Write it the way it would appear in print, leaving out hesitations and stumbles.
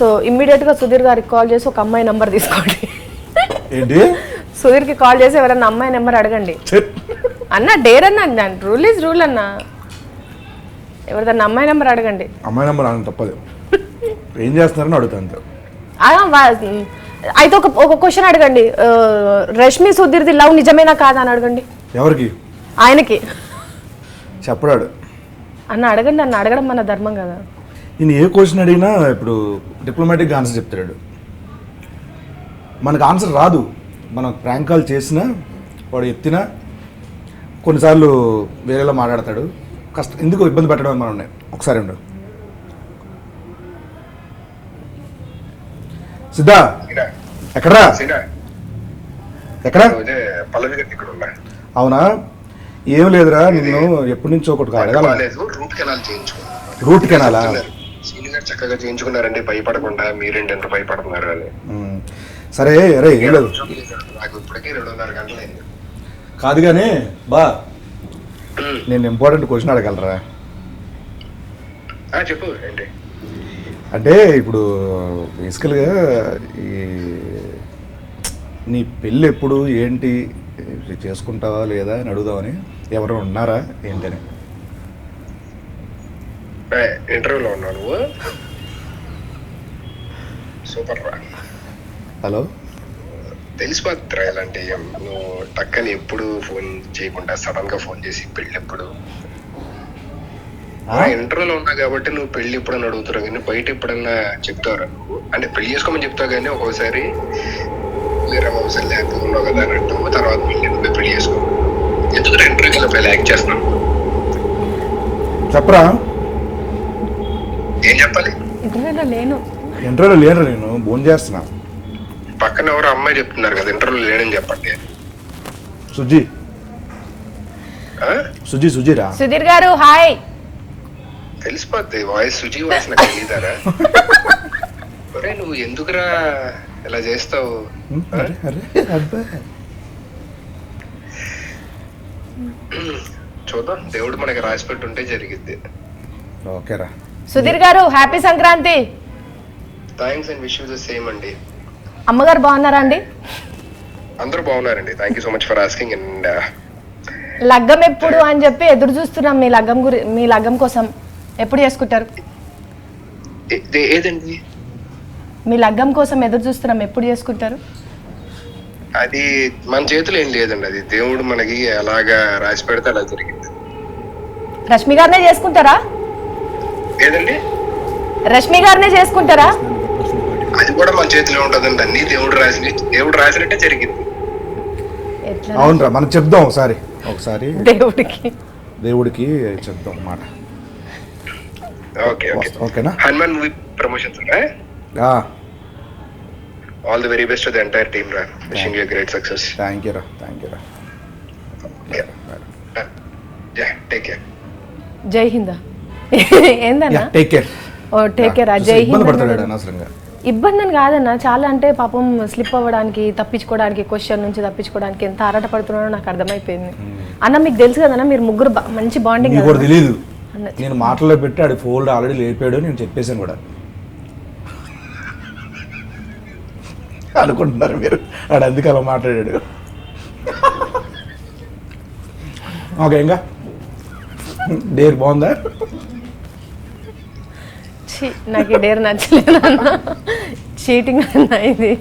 So ఇమ్మీడియట్గా సుధీర్ గారికి call చేసి ఒక అమ్మాయి నెంబర్ తీసుకోండి. ఏంటి? సుధీర్కి కాల్ చేసి ఎవరన్నా అమ్మాయి నెంబర్ అడగండి అన్న. డేర్ అన్న, రూల్ ఈజ్ రూల్ అన్న. ఎవరిదన్నా అమ్మాయి నెంబర్ అడగండి. అమ్మాయి నెంబర్ అడగడం తప్పదు. ఏం చేస్తున్నారని అడుగుతాను. అయితే ఒక క్వశ్చన్ అడగండి. రష్మి సుధీర్ది లవ్ నిజమేనా కాదా అని అడగండి. ఎవరికి? ఆయనకి. చెప్పడాడు అన్న అడగండి అన్న, అడగడం మన ధర్మం కదా. నేను ఏ క్వశ్చన్ అడిగినా ఇప్పుడు డిప్లొమాటిక్గా ఆన్సర్ చెప్తాడు. మనకు ఆన్సర్ రాదు. మనం ప్రాంక్ కాల్ చేసినా వాడు ఎత్తినా కొన్నిసార్లు వేరేలా మాట్లాడతాడు. ఎందుకు ఇబ్బంది పెట్టడం మనం ఉన్నాయి. ఒకసారి ఉండు. సిద్ధా ఎక్కడా? ఎక్కడ? అవునా? ఏం లేదురా, నిన్ను ఎప్పటి నుంచో ఒకటి రూట్ కెనాలా చక్కగా చేయించుకున్నారండి, భయపడకుండా. మీరేంటి ఎంత భయపడుతున్నారు అని. సరే అరే ఏం లేదు, నాకు ఇప్పటికీ 2.5 గంటలైంది. కాదు కానీ బా, నేను ఇంపార్టెంట్ క్వశ్చన్ అడగలరా? చెప్పు. ఏంటి అంటే ఇప్పుడు బేసికల్గా నీ పెళ్ళి ఎప్పుడు, ఏంటి, చేసుకుంటావా లేదా అని అడుగుదామని. ఎవరు ఉన్నారా ఏంటని? ఇంటర్వ్యూలో ఉన్నావు నువ్వు? సూపర్ రా. హలో, తెలిసిపోతురా ఇలాంటి. నువ్వు టక్కని ఎప్పుడు ఫోన్ చేయకుండా సడన్ గా ఫోన్ చేసి పెళ్ళి ఎప్పుడు? ఇంటర్వ్యూలో ఉన్నా కాబట్టి నువ్వు పెళ్లి ఎప్పుడన్నా అడుగుతావు, కానీ బయట ఎప్పుడన్నా చెప్తావురా నువ్వు? అంటే పెళ్లి చేసుకోమని చెప్తావు కానీ ఒక్కోసారి వేరే అవసరం లేకపోతే ఉన్నావు కదా అన్నట్టు తర్వాత పెళ్లి చేసుకో. ఎందుకు ఇంటర్వ్యూలో పెళ్లి యాక్ట్ చేస్తున్నావు? చెప్పరా. ఏం చెప్పాలి? ఇంటర్వ్యూలో లేను, నేను ఫోన్ చేస్తున్నా. పక్కన ఎవరో అమ్మాయి చెప్తున్నారు కదా ఇంటర్వ్యూలో లేనని చెప్పండి. సుజీరా. సుధీర్ గారు హాయ్. తెలిసిపోద్ది వాయిస్. సుజీ వాయిస్ నాకు తెలియదారా? ఒరే నువ్వు ఎందుకురా ఇలా చేస్తావు? చూద్దాం, దేవుడు మనకి రాసి పెట్టుంటే జరిగిద్ది. ఓకేరా. సుధీర్ గారు happy Sankranti. Thanks and wish you the same అండి. అమ్మగారు బాగున్నారా అండి? అందరూ బాగున్నారండి. Thank you so much for asking. And లగ్గం ఎప్పుడు అని చెప్పి ఎదురు చూస్తున్నాం. మీ లగ్గం కోసం ఎప్పుడు చేసుకుంటారు? ఏదండి? మీ లగ్గం కోసం ఎదురు చూస్తున్నాం, ఎప్పుడు చేసుకుంటారు? అది మన చేతిలో ఏం లేదండి. అది దేవుడు మనకి అలాగా రాసి పెడితే అలా జరిగింది. రష్మి గారినే చేసుకుంటారా? ఏదండి? రష్మి గారినే చేసుకుంటారా? అది కూడా మన చేతిలో ఉంటదండి. అన్ని దేవుడు రాసినట్టే జరిగింది. అవునరా, మనం చెప్దాం ఒకసారి దేవుడికి చెప్దాం మాట. ఓకేనా? హనుమాన్ మూవీ ప్రమోషన్స్ ఉన్నాయి. All the very best to the entire team రా. Wishing you great success. Thank you రా. Take care. జై హింద్. ఏందన్నా? Take care. ఓ టేక్ కేర్. జై హింద్. అనవసరంగా ఇబ్బంది అని కాదన్న, చాలా అంటే పాపం స్లిప్ అవ్వడానికి, తప్పించుకోవడానికి, క్వశ్చన్ నుంచి తప్పించుకోవడానికి ఎంత ఆరాట పడుతున్నాడో నాకు అర్థమైపోయింది. అన్న మీకు తెలుసు కదన్నా, మీరు ముగ్గురు మంచి బాండింగ్. తెలియదు, నేను మాటల్లో పెట్టి ఆడి ఫోల్డ్ ఆల్రెడీ లేపాడు, నేను చెప్పేశాను కూడా అనుకుంటున్నారు మీరు. ఆడు అందుకు అలా మాట్లాడాడు. ఓకే, ఇంకా డేర్ బాగుందా? నాకు ఈ డేర్ నచ్చలేదు అన్న. చీటింగ్ అన్న ఇది.